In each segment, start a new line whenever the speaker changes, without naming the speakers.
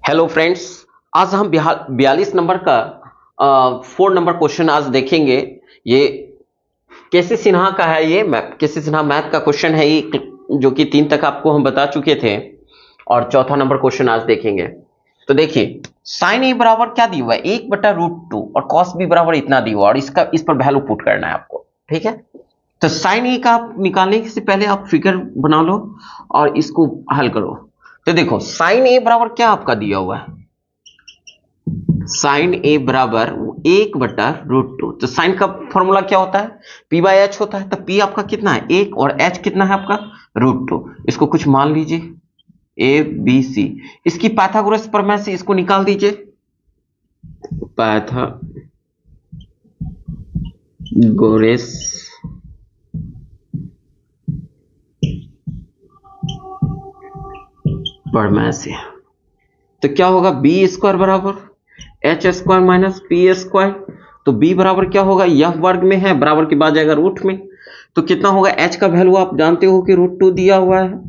Hello friends, आज हम 42 number का 4 नंबर क्वेश्चन आज देखेंगे। ये केसी सिन्हा का है। ये केसी सिन्हा मैथ का क्वेश्चन है ये, जो कि 3 तक आपको हम बता चुके थे। और चौथा नंबर क्वेश्चन आज देखेंगे। तो देखिए, साइन ए बराबर क्या दिया हुआ है, 1/√2 और कॉस बी बराबर इतना दिया हुआ है, और इस पर वैल्यू पुट करना है आपको। ठीक है, तो साइन ए का आप निकालने से पहले आप फिगर बना लो और इसको हल करो। तो देखो, साइन ए बराबर क्या आपका दिया हुआ है, साइन ए बराबर 1/√2। तो साइन का फॉर्मूला क्या होता है, p/h होता है। तो p आपका कितना है, 1, और h कितना है आपका, √2। इसको कुछ मान लीजिए ए बी सी। इसकी पाइथागोरस प्रमेय से इसको निकाल दीजिए। पाइथागोरस प्रमेय से तो क्या होगा, b² बराबर h² माइनस p²। तो b बराबर क्या होगा, यह वर्ग में है, बराबर के बाद जाएगा रूट में। तो कितना होगा, h का वैल्यू आप जानते हो कि √2 दिया हुआ है,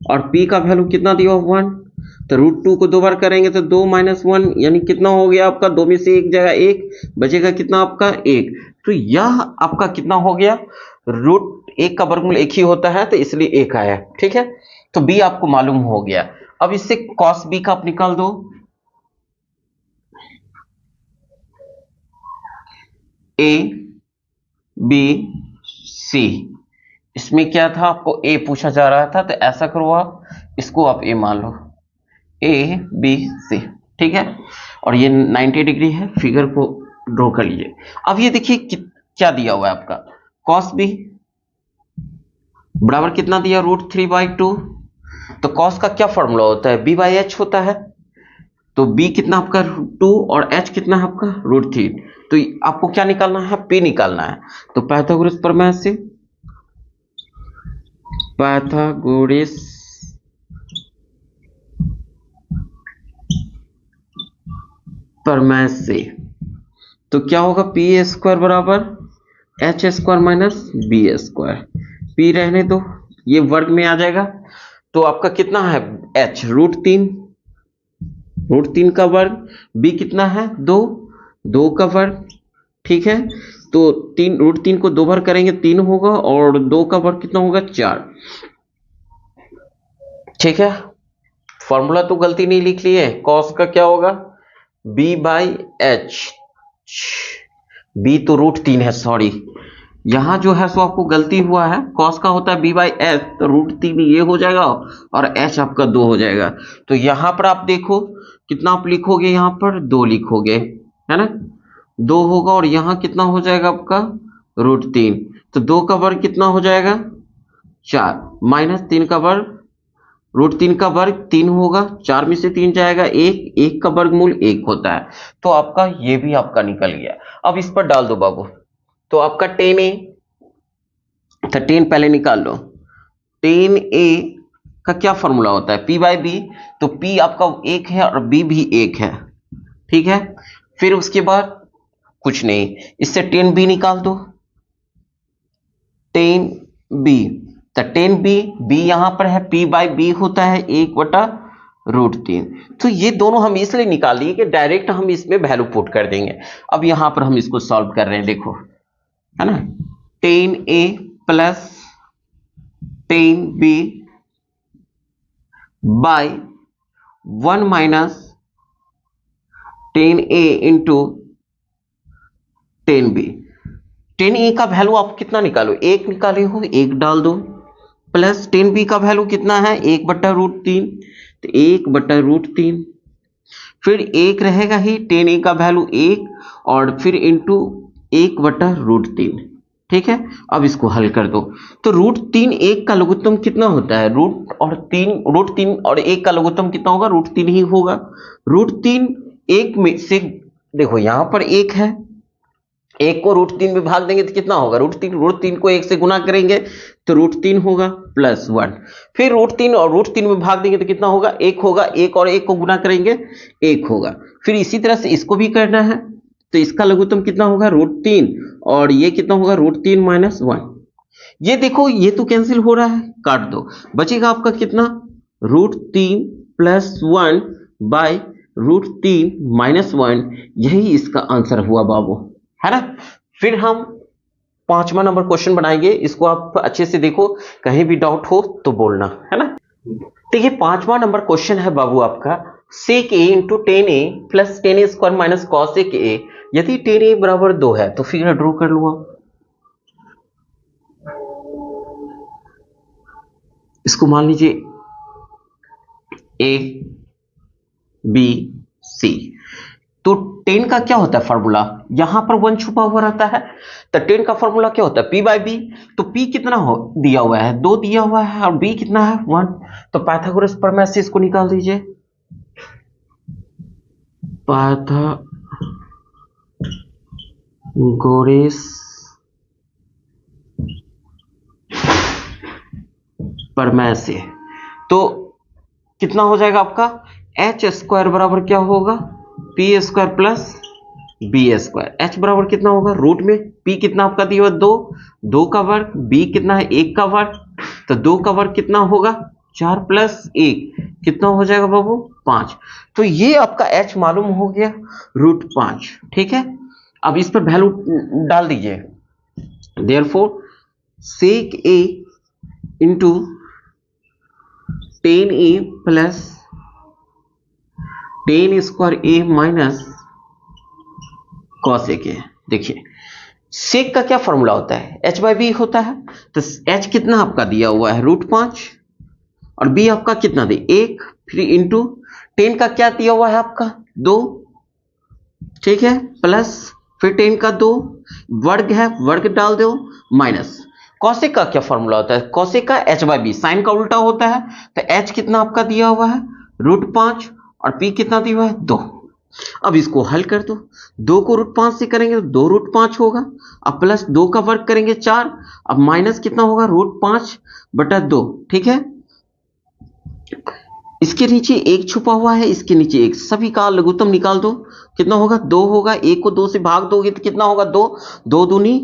और p का वैल्यू कितना दिया हुआ, 1। तो √2 को 2 बार करेंगे तो 2 - 1, यानी कितना हो गया आपका, 2 में से 1 जाएगा 1, बचेगा कितना आपका 1। तो यह आपका कितना हो गया, √1 का वर्गमूल 1 ही होता है, तो इसलिए 1 आया। ठीक है, तो b आपको मालूम हो गया। अब इससे cos b का आप निकाल दो। ए बी सी, इसमें क्या था, आपको ए पूछा जा रहा था, तो ऐसा करो आप इसको आप ए मान लो, ए बी सी। ठीक है, और ये 90 डिग्री है, फिगर को ड्रॉ कर लीजिए। अब ये देखिए क्या दिया हुआ है आपका, cos b बराबर कितना दिया, √3/2। तो cos का क्या फॉर्मूला होता है, b/h होता है। तो b कितना आपका 2, और h कितना है आपका √3। तो आपको क्या निकालना है, p निकालना है। तो पाइथागोरस प्रमेय से, पाइथागोरस प्रमेय से तो क्या होगा, p² बराबर h² माइनस b²। p रहने दो, ये वर्ग में आ जाएगा। तो आपका कितना है, h √3 का वर्ग, b कितना है 2, 2 का वर्ग। ठीक है, तो √3 को 2 बार करेंगे 3 होगा, और 2 का वर्ग कितना होगा, 4। ठीक है, फॉर्मूला तो गलती नहीं लिख लिए, cos का क्या होगा, b/h। b तो √3 है, सॉरी, यहां जो है सो आपको गलती हुआ है, cos का होता है b/h, तो √3 ये हो जाएगा, और h आपका 2 हो जाएगा। तो यहां पर आप देखो कितना आप लिखोगे, यहां पर 2 लिखोगे, है ना, 2 होगा, और यहां कितना हो जाएगा आपका √3। तो 2 का वर्ग कितना हो जाएगा, 4, माइनस 3 का वर्ग, √3 का वर्ग 3 होगा, 4 में से 3 जाएगा 1, 1 का वर्गमूल 1 होता है। तो आपका ये भी आपका निकल गया। अब इस पर डाल दो बाबू। तो आपका 10a, 13 पहले निकाल लो। 10a का क्या फॉर्मूला होता है, p/b। तो p आपका 1 है और b भी 1 है। ठीक है, फिर उसके बाद कुछ नहीं, इससे 10b निकाल दो। 10b, तो 10b, b यहां पर है, p/b होता है 1/√3। तो ये दोनों हम इसलिए निकाल लिए कि डायरेक्ट हम इसमें वैल्यू पुट कर देंगे। अब यहां पर हम इसको सॉल्व कर रहे हैं, देखो, है ना, 10a plus 10b bye 1 minus 10a into 10b। 10a का वैल्यू आप कितना निकालो, 1 निकाले हो, 1 डाल दो, प्लस 10b का वैल्यू कितना है, 1/√3। तो 1/√3, फिर 1 रहेगा ही, 10a का वैल्यू 1, और फिर इंटू 1/√3। ठीक है, अब इसको हल कर दो। तो √3 1 का लघुत्तम कितना होता है, √3 और 1 का लघुत्तम कितना होगा, √3 ही होगा। √3 1 में से, देखो यहां पर 1 है, 1 को √3 में भाग देंगे तो कितना होगा, √3 को 1 से गुना करेंगे तो √3 होगा प्लस 1। फिर √3 और √3 में भाग देंगे तो कितना होगा, 1 होगा, 1 और 1 को गुना करेंगे 1 होगा। फिर इसी तरह से इसको भी करना है, तो इसका लघुत्तम कितना होगा, √3, और ये कितना होगा, √3 - 1। ये देखो, ये तो कैंसिल हो रहा है, काट दो, बचेगा आपका कितना, √3 + 1 बाय √3 - 1, यही इसका आंसर हुआ बाबू, है ना। फिर हम 5वां नंबर क्वेश्चन बनाएंगे, इसको आप अच्छे से देखो, कहीं भी डाउट हो तो बोलना, है ना। देखिए 5वां नंबर क्वेश्चन है बाबू आपका, sec a × 10a + 10a² - cosec a, यदि 10a बराबर 2 है तो फिगर ड्रॉ कर लो आप। इसको मान लीजिए A B C, तो 10 का क्या होता है फॉर्मूला, यहां पर 1 छुपा हुआ रहता है, तो 10 का फॉर्मूला क्या होता है P/B, तो P कितना हो दिया हुआ है 2 दिया हुआ है और B कितना है 1, तो पाइथागोरस प्रमेय से इसको निकाल दीजिए। पाइथागोरस प्रमेय से तो कितना हो जाएगा आपका h² बराबर क्या होगा p² + b²। h बराबर कितना होगा रूट में p कितना आपका दिया हुआ 2, 2 का वर्ग, b कितना है 1 का वर्ग, तो 2 का वर्ग कितना होगा 4 + 1 कितना हो जाएगा बाबू 5, तो ये आपका h मालूम हो गया √5, ठीक है। अब इस पर वैल्यू डाल दीजिए, therefore sec a × 10a + 10² a - cosec a। देखिए सेक का क्या फॉर्मूला होता है h/b होता है, तो h कितना आपका दिया हुआ है √5 और b आपका कितना दे 1, फिर इंटू 10 का क्या दिया हुआ है आपका 2, ठीक है, प्लस फिर 10 का 2 वर्ग है, वर्ग डाल दो, माइनस कॉसेक का क्या फॉर्मूला होता है, कॉसेक का h/b, साइन का उल्टा होता है, तो h कितना आपका दिया हुआ है √5 और p कितना दिया हुआ है 2। अब इसको हल कर दो, 2 को √5 से करेंगे तो 2√5 होगा, अब प्लस 2 का वर्ग करेंगे 4, अब माइनस कितना होगा √5/2, ठीक है। इसके नीचे 1 छुपा हुआ है, इसके नीचे 1, सभी का लघुत्तम निकाल दो, कितना होगा 2 होगा, 1 को 2 से भाग दोगे तो कितना होगा 2, 2 दूनी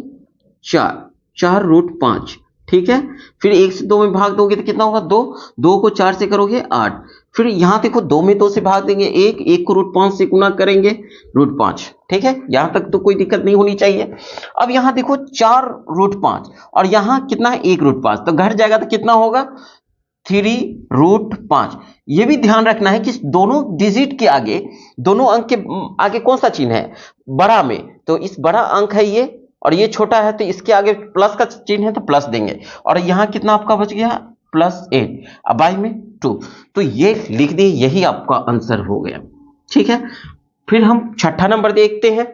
4, 4√5, ठीक है। फिर 1 से 2 में भाग दोगे तो कितना होगा 2, 2 को 4 से करोगे 8, फिर यहां देखो 2 में 2 से भाग देंगे 1, 1 को √5 से गुना करेंगे √5, ठीक है, यहां तक तो कोई दिक्कत नहीं होनी चाहिए। अब यहां देखो 4√5 और यहां कितना है 1√5, तो घट जाएगा तो कितना होगा 3√5। ये भी ध्यान रखना है कि दोनों डिजिट के आगे, दोनों अंक के आगे कौन सा चिन्ह है बड़ा में, तो इस बड़ा अंक है ये और ये छोटा है, तो इसके आगे प्लस का चिन्ह है तो प्लस देंगे, और यहां कितना आपका बच गया +8, अब बाई में 2, तो ये लिख दिए, यही आपका आंसर हो गया, ठीक है। फिर हम 6ठा नंबर देखते हैं।